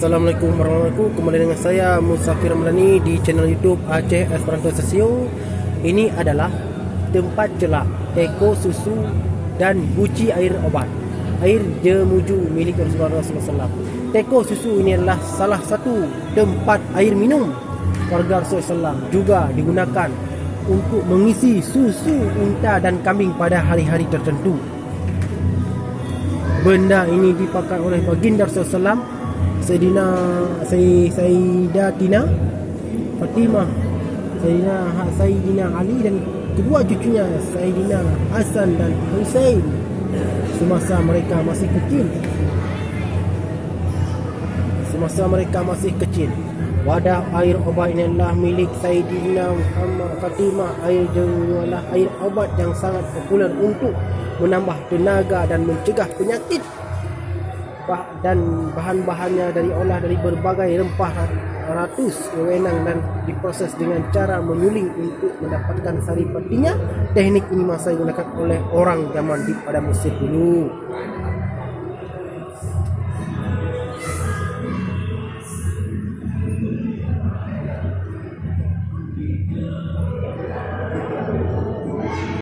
Assalamualaikum warahmatullahi wabarakatuh. Kembali dengan saya Musafir Melani di channel YouTube Aceh Esperanto Sasio. Ini adalah tempat celak teko susu dan guci air obat, air jemuju milik Rasulullah SAW. Teko susu ini adalah salah satu tempat air minum warga Rasulullah SAW, juga digunakan untuk mengisi susu unta dan kambing pada hari-hari tertentu. Benda ini dipakai oleh baginda Rasulullah SAW, Sayyidah Tina Fatimah, Sayyidina Ali dan kedua cucunya Sayyidina Hasan dan Husain semasa mereka masih kecil. Wadah air obat ini adalah milik Sayyidina Muhammad Fatimah. Air adalah air obat yang sangat populer untuk menambah tenaga dan mencegah penyakit, dan bahan-bahannya diolah dari berbagai rempah ratus wewenang dan diproses dengan cara menyuling untuk mendapatkan sari patinya. Teknik ini masih digunakan oleh orang zaman pada Mesir dulu.